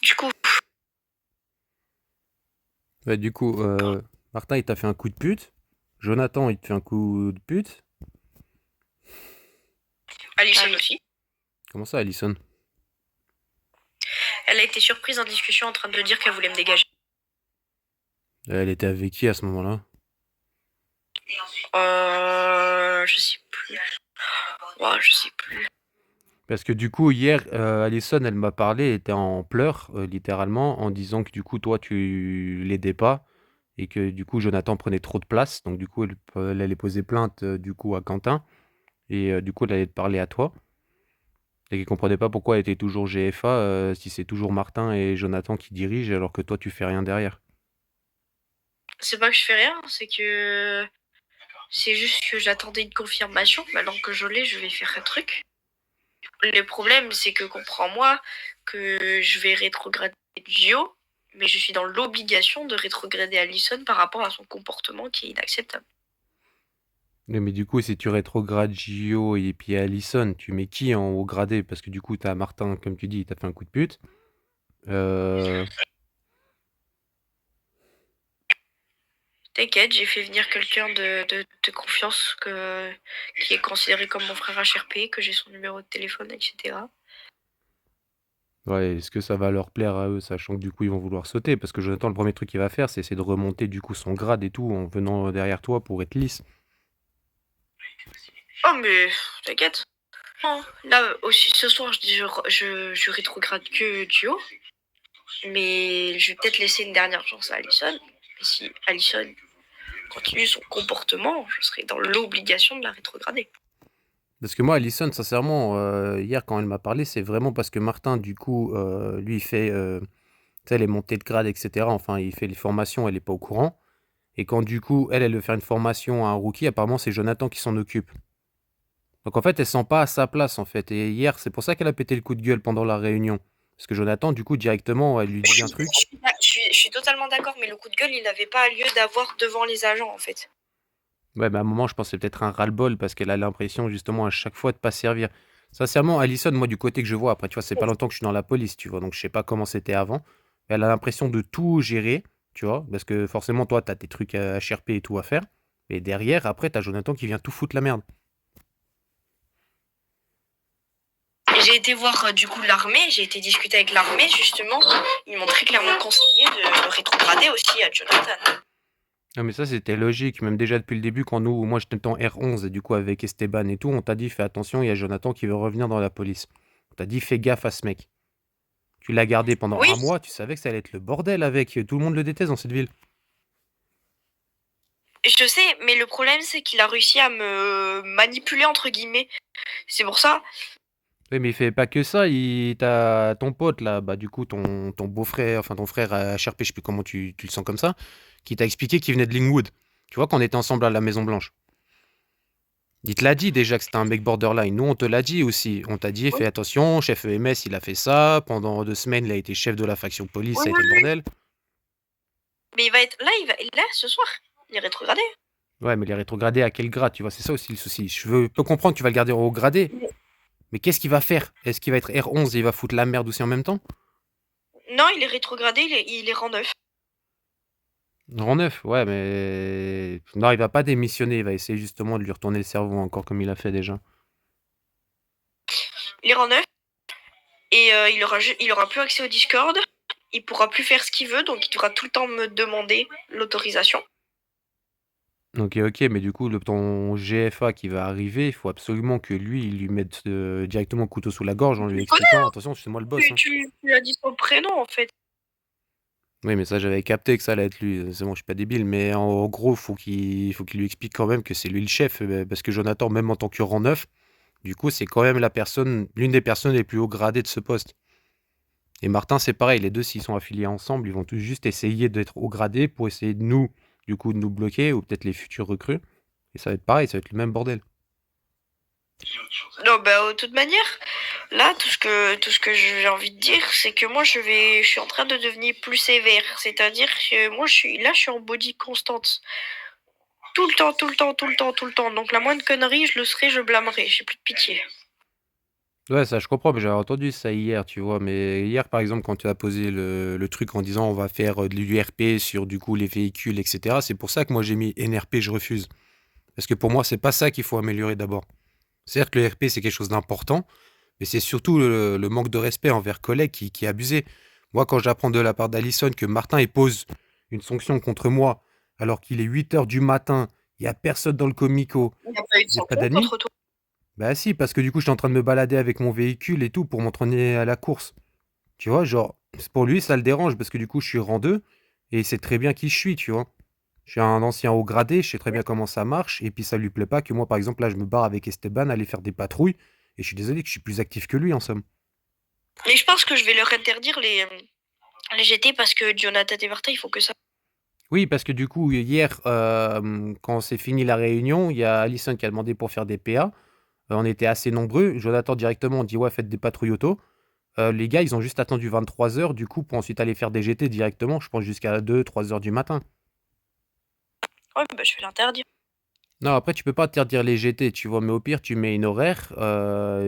Du coup, Ouais, du coup, Martin, il t'a fait un coup de pute. Jonathan, il te fait un coup de pute. Alison aussi. Comment ça, Alison? Elle a été surprise en discussion en train de dire qu'elle voulait me dégager. Elle était avec qui à ce moment-là? Je sais plus. Ouais, je sais plus. Parce que du coup, hier, Alison, elle m'a parlé, elle était en pleurs, littéralement, en disant que du coup, toi, tu l'aidais pas et que du coup, Jonathan prenait trop de place. Donc du coup, elle allait poser plainte du coup à Quentin et du coup, elle allait te parler à toi. Et qu'elle comprenait pas pourquoi elle était toujours GFA si c'est toujours Martin et Jonathan qui dirigent alors que toi, tu fais rien derrière. C'est pas que je fais rien, c'est juste que j'attendais une confirmation. Maintenant que je l'ai, je vais faire un truc. Le problème, c'est que comprends-moi que je vais rétrograder Gio, mais je suis dans l'obligation de rétrograder Alison par rapport à son comportement qui est inacceptable. Mais du coup, si tu rétrogrades Gio et puis Allison, tu mets qui en haut gradé? Parce que du coup, t'as Martin, comme tu dis, il t'a fait un coup de pute. Euh... T'inquiète, j'ai fait venir quelqu'un de confiance qui est considéré comme mon frère HRP, que j'ai son numéro de téléphone, etc. Ouais, est-ce que ça va leur plaire à eux, sachant que du coup, ils vont vouloir sauter? Parce que Jonathan, le premier truc qu'il va faire, c'est essayer de remonter du coup son grade et tout en venant derrière toi pour être lisse. Oh, mais t'inquiète. Non, là, aussi, ce soir, je rétrograde que Duo, mais je vais peut-être laisser une dernière chance à Allison. Et si Allison continue son comportement, je serai dans l'obligation de la rétrograder. Parce que moi, Allison, sincèrement, hier, quand elle m'a parlé, c'est vraiment parce que Martin, du coup, lui, il fait tu sais, les montées de grade, etc. Enfin, il fait les formations, elle n'est pas au courant. Et quand du coup, elle veut faire une formation à un rookie, apparemment, c'est Jonathan qui s'en occupe. Donc en fait, elle se sent pas à sa place en fait. Et hier, c'est pour ça qu'elle a pété le coup de gueule pendant la réunion. Parce que Jonathan, du coup, directement, elle lui Je dit un suis, truc. je suis totalement d'accord, mais le coup de gueule, il n'avait pas lieu d'avoir devant les agents, en fait. Ouais, mais à un moment, je pense que c'est peut-être un ras-le-bol parce qu'elle a l'impression justement à chaque fois de pas servir. Sincèrement, Alison, moi, du côté que je vois, après, tu vois, c'est pas longtemps que je suis dans la police, tu vois, donc je sais pas comment c'était avant. Elle a l'impression de tout gérer, tu vois, parce que forcément, toi, t'as tes trucs à HRP et tout à faire. Et derrière, après, t'as Jonathan qui vient tout foutre la merde. J'ai été voir du coup l'armée, j'ai été discuter avec l'armée justement. Ils m'ont très clairement conseillé de rétrograder aussi à Jonathan. Non, mais ça, c'était logique. Même déjà depuis le début, quand moi, j'étais en R11, et du coup, avec Esteban et tout, on t'a dit, fais attention, il y a Jonathan qui veut revenir dans la police. On t'a dit, fais gaffe à ce mec. Tu l'as gardé pendant Oui, un mois, tu savais que ça allait être le bordel avec. Tout le monde le déteste dans cette ville. je sais, mais le problème c'est qu'il a réussi à me manipuler entre guillemets. C'est pour ça. Oui, mais il fait pas que ça. T'as ton pote, là, bah, du coup, ton beau-frère, enfin, ton frère à HRP, je sais plus comment tu le sens comme ça, qui t'a expliqué qu'il venait de Lingwood. Tu vois, qu'on était ensemble à la Maison Blanche. Il te l'a dit déjà que c'était un mec borderline. Nous, on te l'a dit aussi. On t'a dit, Oui, fais attention, chef EMS, il a fait ça. Pendant 2 semaines, il a été chef de la faction police, oui, ça a été le oui. bordel. Mais il va être là, là ce soir. Il est rétrogradé. Ouais, mais les rétrogradés à quel grade, tu vois, c'est ça aussi le souci. Peux comprendre, tu vas le garder au gradé, mais qu'est-ce qu'il va faire? Est-ce qu'il va être R11 et il va foutre la merde aussi en même temps? Non, il est rétrogradé, il est rang 9. Rang 9, ouais, mais. Non, il va pas démissionner, il va essayer justement de lui retourner le cerveau encore comme il a fait déjà. Il est rang 9 et il aura plus accès au Discord. Il pourra plus faire ce qu'il veut, donc il devra tout le temps me demander l'autorisation. Ok, ok, mais du coup, ton GFA qui va arriver, il faut absolument que lui, il lui mette directement le couteau sous la gorge en Tu lui le connais, expliquant, attention, c'est moi le boss, hein. tu as dit son prénom en fait. Oui, mais ça, j'avais capté que ça allait être lui. C'est bon, je suis pas débile, mais en gros, faut qu'il lui explique quand même que c'est lui le chef, parce que Jonathan, même en tant que rang 9, du coup, c'est quand même l'une des personnes les plus haut gradées de ce poste. Et Martin, c'est pareil, les deux, s'ils sont affiliés ensemble, ils vont tous juste essayer d'être haut gradés pour essayer du coup, de nous bloquer, ou peut-être les futurs recrues. Et ça va être pareil, ça va être le même bordel. Non, bah, de toute manière, là, tout ce que j'ai envie de dire, c'est que moi, je suis en train de devenir plus sévère. C'est-à-dire que moi, je suis en body constante. Tout le temps, tout le temps, tout le temps, tout le temps. Donc, la moindre connerie, je le serai, je blâmerai. J'ai plus de pitié. Ouais, ça je comprends, mais j'avais entendu ça hier, tu vois. Mais hier, par exemple, quand tu as posé le truc en disant on va faire de l'URP sur du coup les véhicules, etc., c'est pour ça que moi j'ai mis NRP, je refuse. Parce que pour moi, c'est pas ça qu'il faut améliorer d'abord. Certes, le RP, c'est quelque chose d'important, mais c'est surtout le manque de respect envers collègues qui est abusé. Moi, quand j'apprends de la part d'Alison que Martin il pose une sanction contre moi, alors qu'il est 8 heures du matin, il n'y a personne dans le comico, Il n'y a pas eu de vous n'êtes pas sanction d'amis? contre toi. Bah si, parce que du coup, j'étais en train de me balader avec mon véhicule et tout pour m'entraîner à la course. Tu vois, genre, pour lui, ça le dérange parce que du coup, je suis rang 2 et il sait très bien qui je suis, tu vois. Je suis un ancien haut gradé, je sais très bien comment ça marche, et puis ça lui plaît pas que moi, par exemple, là, je me barre avec Esteban, aller faire des patrouilles, et je suis désolé que je suis plus actif que lui, en somme. Mais je pense que je vais leur interdire les GT parce que Jonathan et Martin, il faut que ça. Oui, parce que du coup, hier, quand c'est fini la réunion, il y a Alison qui a demandé pour faire des PA. On était assez nombreux. Jonathan directement, on dit ouais, faites des patrouilles auto. Les gars, ils ont juste attendu 23 heures, du coup, pour ensuite aller faire des GT directement, je pense jusqu'à 2, 3 heures du matin. Ouais, bah je vais l'interdire. Non, après, tu peux pas interdire les GT, tu vois, mais au pire, tu mets une horaire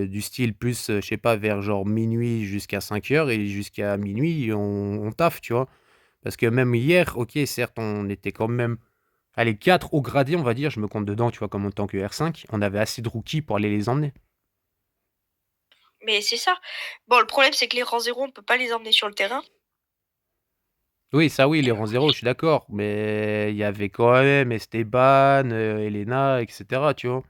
du style plus, je sais pas, vers genre minuit jusqu'à 5 heures et jusqu'à minuit, on taffe, tu vois. Parce que même hier, ok, certes, on était quand même, allez, 4 au gradé, on va dire, je me compte dedans, tu vois, comme en tant que R5, on avait assez de rookies pour aller les emmener. Mais c'est ça. Bon, le problème, c'est que les rangs 0, on peut pas les emmener sur le terrain. Oui, ça oui, les rangs 0, je suis d'accord, mais il y avait quand même Esteban, Elena, etc., tu vois.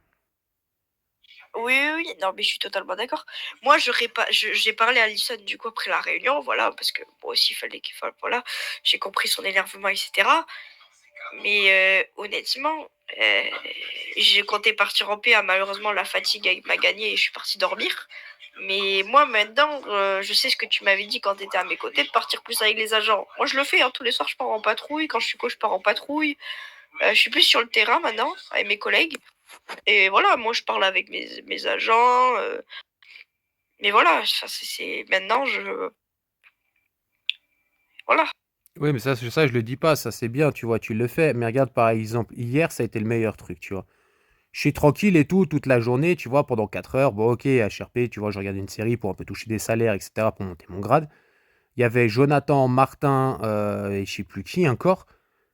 Oui, oui, oui, non, mais je suis totalement d'accord. Moi, j'ai parlé à Alison du coup après la réunion, voilà, parce que moi aussi, il fallait qu'il fasse, voilà, j'ai compris son énervement, etc. Mais honnêtement, j'ai compté partir en paix. Malheureusement, la fatigue m'a gagné et je suis partie dormir. Mais moi, maintenant, je sais ce que tu m'avais dit quand tu étais à mes côtés, de partir plus avec les agents. Moi, je le fais, hein, tous les soirs, je pars en patrouille. Quand je suis coach, je pars en patrouille. Je suis plus sur le terrain maintenant, avec mes collègues. Et voilà, moi, je parle avec mes agents. Mais voilà, maintenant, voilà. Oui, mais ça, je le dis pas, ça c'est bien, tu vois, tu le fais. Mais regarde, par exemple, hier, ça a été le meilleur truc, tu vois. Je suis tranquille et tout, toute la journée, tu vois, pendant 4 heures. Bon, ok, HRP, tu vois, je regardais une série pour un peu toucher des salaires, etc., pour monter mon grade. Il y avait Jonathan, Martin, et je sais plus qui encore.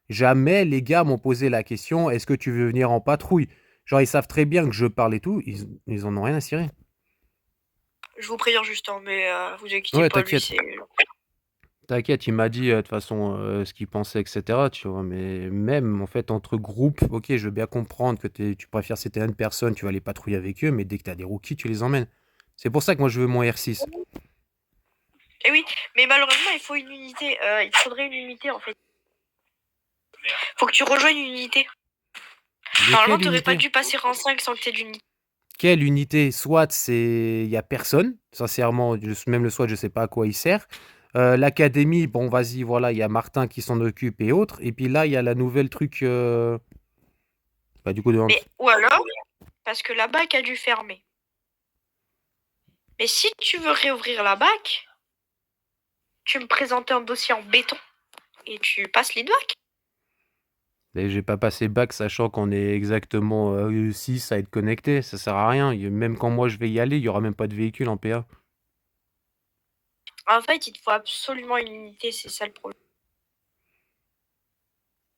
Jamais les gars m'ont posé la question, est-ce que tu veux venir en patrouille? Genre, ils savent très bien que je parle et tout, ils en ont rien à cirer. Je vous préviens juste, hein, mais vous inquiétez Ouais, pas, lui, t'inquiète. c'est. T'inquiète, il m'a dit de toute façon ce qu'il pensait, etc. Tu vois, mais même en fait entre groupes, ok, je veux bien comprendre que tu préfères certaines personnes, tu vas les patrouiller avec eux, mais dès que t'as des rookies, tu les emmènes. C'est pour ça que moi je veux mon R6. Eh oui, mais malheureusement, il faut une unité. Il faudrait une unité en fait. Faut que tu rejoignes une unité. De Normalement, quelle t'aurais pas unité? dû passer rang 5 sans que t'aies d'unité. Quelle unité? Soit c'est. Il y a personne, sincèrement, même le SWAT, je sais pas à quoi il sert. L'académie, bon, vas-y, voilà, il y a Martin qui s'en occupe et autres. Et puis là, il y a la nouvelle truc. Bah, du coup, de Mais ou alors, parce que la BAC a dû fermer. Mais si tu veux réouvrir la BAC, tu me présentes un dossier en béton et tu passes l'IDVAC. Et j'ai pas passé bac sachant qu'on est exactement 6 à être connectés, ça sert à rien. Même quand moi je vais y aller, il y aura même pas de véhicule en PA. En fait, il te faut absolument une unité, c'est ça le problème.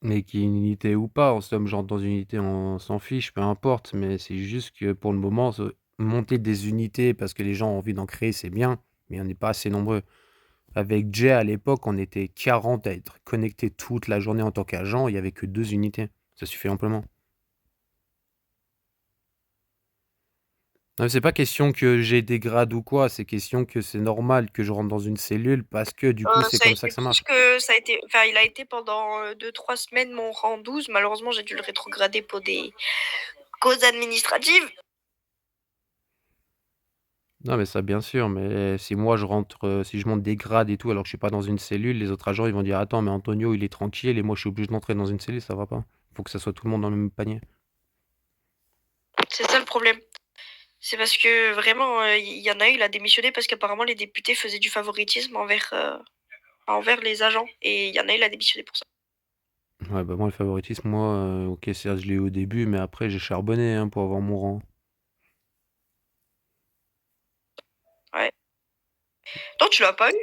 Mais qu'il y ait une unité ou pas, en somme, genre dans une unité, on s'en fiche, peu importe. Mais c'est juste que pour le moment, monter des unités parce que les gens ont envie d'en créer, c'est bien, mais on n'est pas assez nombreux. Avec Jay à l'époque, on était 40 à être connectés toute la journée en tant qu'agent, il y avait que 2 unités. Ça suffit amplement. Non, c'est pas question que j'ai des grades ou quoi, c'est question que c'est normal que je rentre dans une cellule parce que du coup, c'est Ça a comme ça été que ça plus marche. que ça a été. Enfin, il a été pendant 2-3 semaines mon rang 12. Malheureusement, j'ai dû le rétrograder pour des causes administratives. Non, mais ça, bien sûr, mais si moi je rentre, si je monte des grades et tout, alors que je suis pas dans une cellule, les autres agents ils vont dire attends, mais Antonio il est tranquille et moi je suis obligé d'entrer dans une cellule, ça va pas. Faut que ça soit tout le monde dans le même panier. C'est ça le problème. C'est parce que vraiment, il y en a eu, il a démissionné parce qu'apparemment les députés faisaient du favoritisme envers les agents. Et il y en a eu, il a démissionné pour ça. Ouais, bah moi le favoritisme, moi, ok, certes je l'ai eu au début, mais après j'ai charbonné hein, pour avoir mon rang. tu l'as pas eu.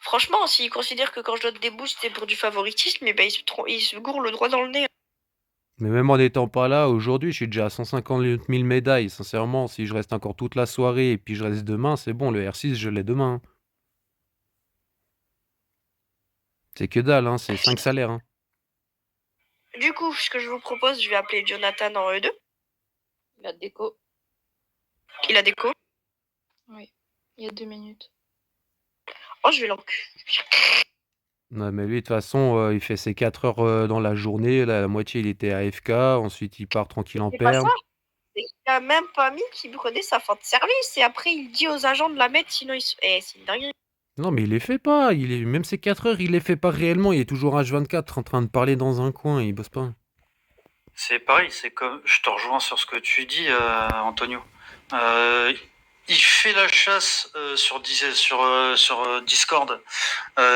Franchement, s'il considère que quand je donne des boosts, c'est pour du favoritisme, mais ben il se gourre le droit dans le nez. Mais même en n'étant pas là, aujourd'hui, je suis déjà à 150 000 médailles. Sincèrement, si je reste encore toute la soirée et puis je reste demain, c'est bon, le R6, je l'ai demain. C'est que dalle, hein, c'est 5 salaires. Hein. Du coup, ce que je vous propose, je vais appeler Jonathan en E2. Il a déco. Il a déco. Oui. Il y a 2 minutes. Oh, je vais l'enculer. Ouais, mais lui, de toute façon, il fait ses 4 heures dans la journée. Là, la moitié, il était à FK. Ensuite, il part tranquille en C'est pas perm. ça. Il a même pas mis qu'il prenait sa fin de service. Et après, il dit aux agents de la mettre, sinon ils se... c'est une dinguerie. Non, mais il les fait pas. Même ses 4 heures, il les fait pas réellement. Il est toujours H24 en train de parler dans un coin. Il bosse pas. C'est pareil, c'est comme. Je te rejoins sur ce que tu dis, Antonio. Il fait la chasse sur Discord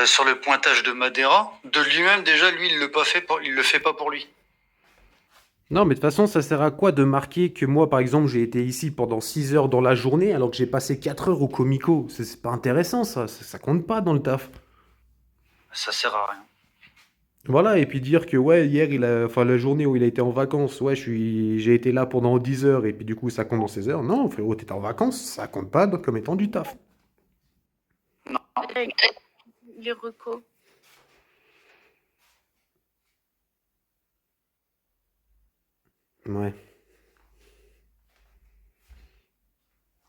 sur le pointage de Madeira. De lui-même, déjà, lui, il le fait pas pour lui. Non, mais de toute façon, ça sert à quoi de marquer que moi, par exemple, j'ai été ici pendant 6 heures dans la journée alors que j'ai passé 4 heures au Comico? C'est pas intéressant, ça compte pas dans le taf. Ça sert à rien. Voilà, et puis dire que, ouais, hier, enfin, la journée où il a été en vacances, ouais, j'ai été là pendant 10 heures et puis du coup, ça compte dans 16 heures. Non, frérot, t'étais en vacances, ça compte pas comme étant du taf. Non. Les recos. Ouais.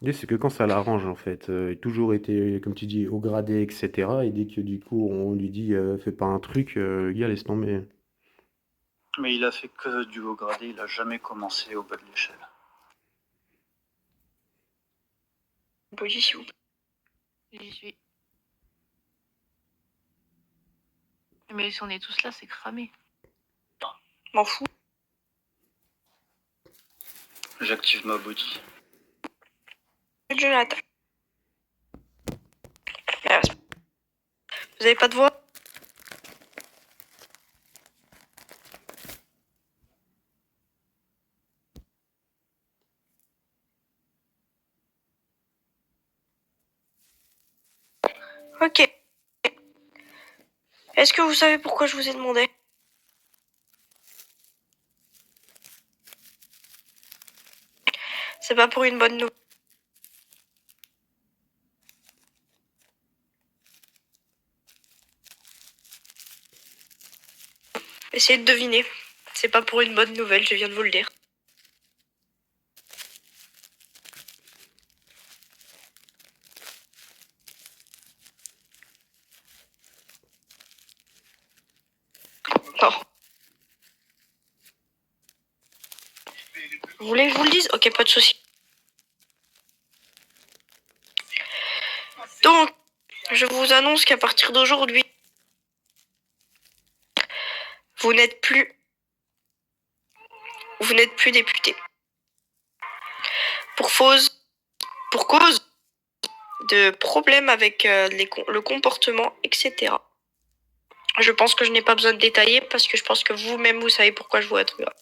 Et c'est que quand ça l'arrange, en fait. Il a toujours été, comme tu dis, au gradé, etc. Et dès que du coup, on lui dit, fais pas un truc, le gars laisse tomber. Mais il a fait que du haut gradé, il a jamais commencé au bas de l'échelle. Body, s'il vous plaît. J'y suis. Mais si on est tous là, c'est cramé. M'en fous. J'active ma body. Jonathan. Vous avez pas de voix? Ok. Est-ce que vous savez pourquoi je vous ai demandé? C'est pas pour une bonne nouvelle. Essayez de deviner. C'est pas pour une bonne nouvelle, je viens de vous le dire. Non. Vous voulez que je vous le dise? Ok, pas de souci. Donc, je vous annonce qu'à partir d'aujourd'hui, vous n'êtes plus député. Pour cause de problèmes avec le comportement, etc. Je pense que je n'ai pas besoin de détailler parce que je pense que vous-même, vous savez pourquoi je vous rétrograde.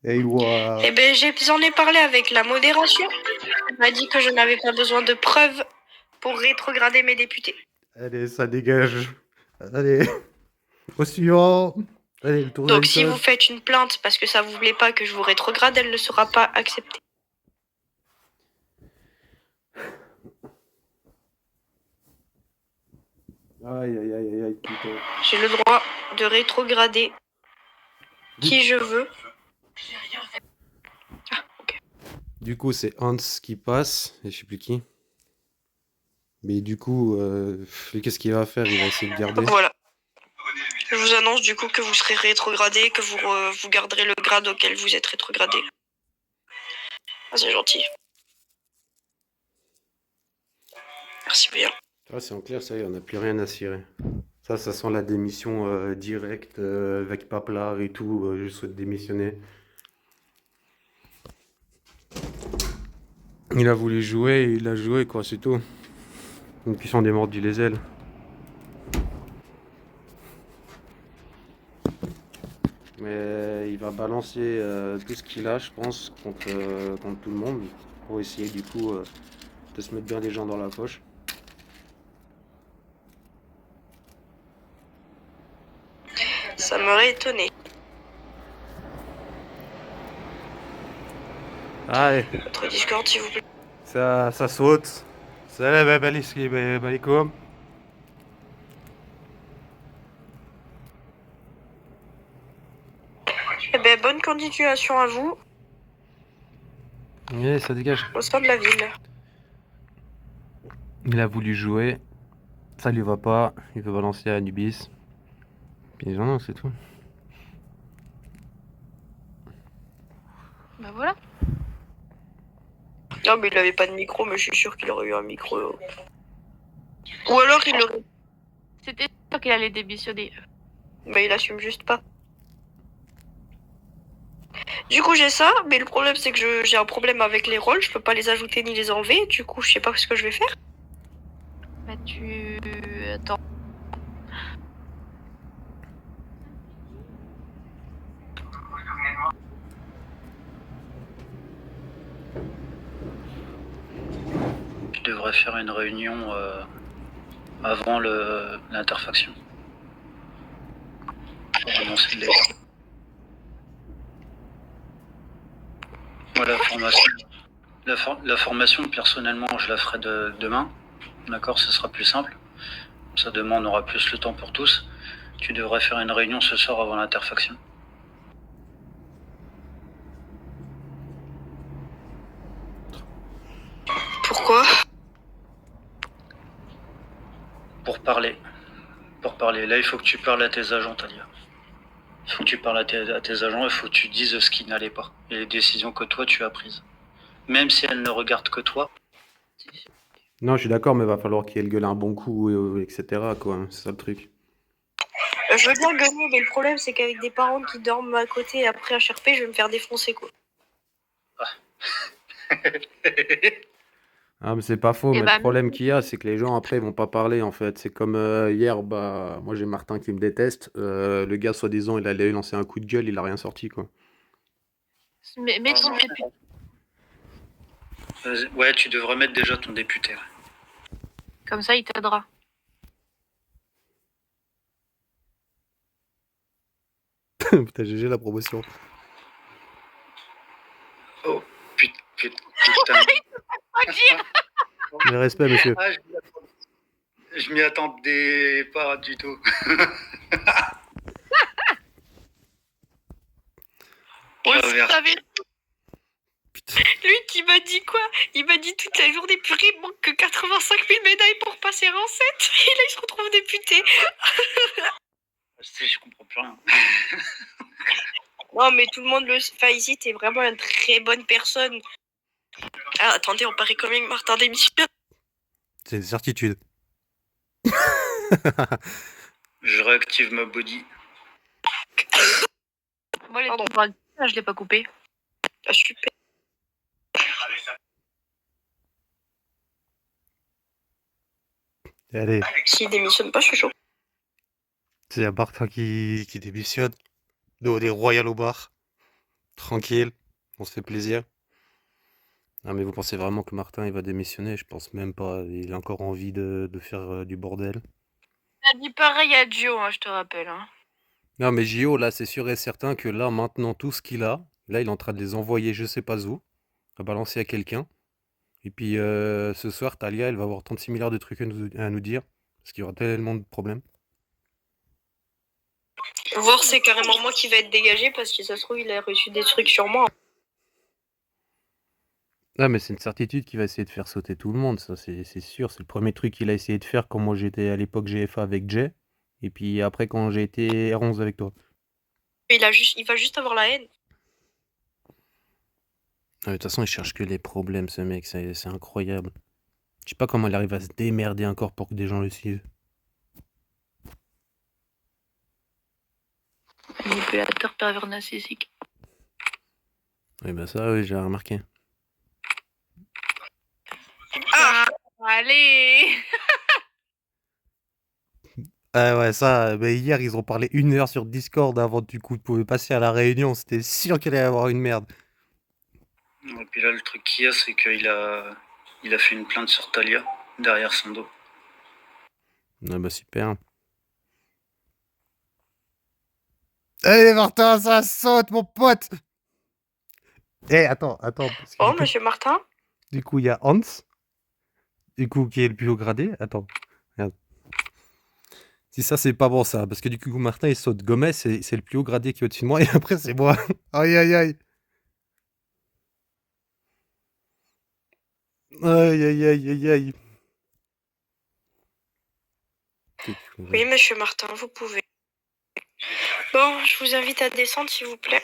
Et Eh ben, j'en ai parlé avec la modération. Elle m'a dit que je n'avais pas besoin de preuves pour rétrograder mes députés. Allez, ça dégage. Allez, au suivant. Allez, le tour Donc, si vous faites une plainte parce que ça vous plaît pas que je vous rétrograde, elle ne sera pas acceptée. Aïe, aïe, aïe, aïe, putain. J'ai le droit de rétrograder qui je veux. Ah, ok. Du coup, c'est Hans qui passe, et je sais plus qui. Mais du coup, qu'est-ce qu'il va faire? Il va essayer de garder. Voilà. Je vous annonce du coup que vous serez rétrogradé, que vous garderez le grade auquel vous êtes rétrogradé. Ah, c'est gentil. Merci bien. Ah, c'est en clair, ça y est, on n'a plus rien à cirer. Ça sent la démission directe, avec Paplard et tout. Je souhaite démissionner. Il a voulu jouer, il a joué, quoi, c'est tout. Une puissance des morts du les ailes. Mais il va balancer tout ce qu'il a, je pense, contre tout le monde, pour essayer du coup de se mettre bien les gens dans la poche. Ça m'aurait étonné. Allez, Votre Discord, s'il vous plaît. ça saute. Salam alaikum. Eh ben, bonne continuation à vous Ouais, ça dégage. au sein de la ville. Il a voulu jouer, ça lui va pas, il veut balancer à Anubis. Puis non, c'est tout. Bah voilà. Non, mais il avait pas de micro, mais je suis sûr qu'il aurait eu un micro. Ou alors il aurait. C'était sûr qu'il allait démissionner. Mais il assume juste pas. Du coup, j'ai ça, mais le problème, c'est que j'ai un problème avec les rôles. Je peux pas les ajouter ni les enlever. Du coup, je sais pas ce que je vais faire. Bah tu... Attends. Tu devrais faire une réunion avant l'interfaction. Pour annoncer les... Moi, la formation, personnellement, je la ferai demain. D'accord, ce sera plus simple. Ça demain, on aura plus le temps pour tous. Tu devrais faire une réunion ce soir avant l'interfaction. Pourquoi? Pour parler. Là, il faut que tu parles à tes agents, Talia. Il faut que tu parles à tes agents, il faut que tu dises ce qui n'allait pas. Et les décisions que toi, tu as prises. Même si elles ne regardent que toi. Non, je suis d'accord, mais il va falloir qu'il gueule un bon coup, etc. quoi. C'est ça le truc. Je veux bien gueuler, mais le problème, c'est qu'avec des parents qui dorment à côté après HRP, je vais me faire défoncer, quoi. Ah, mais c'est pas faux, Eh mais bah, le problème qu'il y a, c'est que les gens après ils vont pas parler en fait. C'est comme hier, bah moi j'ai Martin qui me déteste. Le gars, soi-disant, il allait lancer un coup de gueule, il a rien sorti quoi. mets ton député. Ouais, tu devrais mettre déjà ton député. Comme ça, il t'aidera. Putain, GG la promotion. Oh, putain. Le respect, monsieur. Ah, je m'y attendais pas du tout. Ouais, Travers. vous savez, lui qui m'a dit quoi? Il m'a dit toute la journée, purée, il manque que 85 000 médailles pour passer en 7. Et là, il se retrouve député. Je comprends plus rien. Non, mais tout le monde le sait. Enfin, ici, t'es vraiment une très bonne personne. Ah, attendez, on paraît quand même que Martin démissionne. C'est une certitude. Je réactive ma body. Moi, les Pardon. je l'ai pas coupé. Ah, super. Allez, S'il démissionne pas, je suis chaud. c'est un Martin qui démissionne. Nous, on est royal au bar. Tranquille, on se fait plaisir. Ah, mais vous pensez vraiment que Martin il va démissionner? Je pense même pas. Il a encore envie de faire du bordel. T'as dit pareil à Gio, hein, je te rappelle. Hein. Non, mais Gio, là, c'est sûr et certain que là, maintenant, tout ce qu'il a, là, il est en train de les envoyer je sais pas où, à balancer à quelqu'un. Et puis, ce soir, Talia, elle va avoir 36 milliards de trucs à nous dire, parce qu'il y aura tellement de problèmes. Voir, c'est carrément moi qui vais être dégagé parce que ça se trouve, il a reçu des trucs sur moi. Ah, mais c'est une certitude qu'il va essayer de faire sauter tout le monde, ça, c'est sûr. C'est le premier truc qu'il a essayé de faire quand moi j'étais à l'époque GFA avec Jay, et puis après quand j'ai été R11 avec toi. Il va juste avoir la haine. Ah, de toute façon, il cherche que les problèmes, ce mec, c'est incroyable. Je sais pas comment il arrive à se démerder encore pour que des gens le suivent. Manipulateur pervers narcissique. Oui, bah ça, oui, j'ai remarqué. Ah, Allez. Ah ouais, ça, mais hier, ils ont parlé 1 heure sur Discord avant du coup de passer à la réunion. C'était sûr qu'il allait y avoir une merde. Et puis là, le truc qu'il y a, c'est qu'il a fait une plainte sur Talia, derrière son dos. Ah bah super. Allez, Martin, ça saute, mon pote! Eh, attends, parce que Oh, du coup, monsieur Martin? il y a Hans, du coup, qui est le plus haut gradé. Attends, regarde. Si ça, c'est pas bon, ça, parce que du coup, Martin, il saute. Gomez, c'est le plus haut gradé qui est au-dessus de moi, et après, c'est moi. Aïe, aïe, aïe. Aïe, aïe, aïe, aïe, aïe. Oui, monsieur Martin, vous pouvez. Bon, je vous invite à descendre, s'il vous plaît.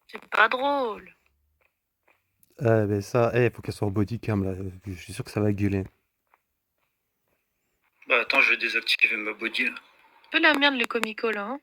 C'est pas drôle. Ah, mais ça, faut qu'elle soit en bodycam, là. Je suis sûr que ça va gueuler. Bah attends, je vais désactiver ma body là. Un peu la merde le comico là, hein.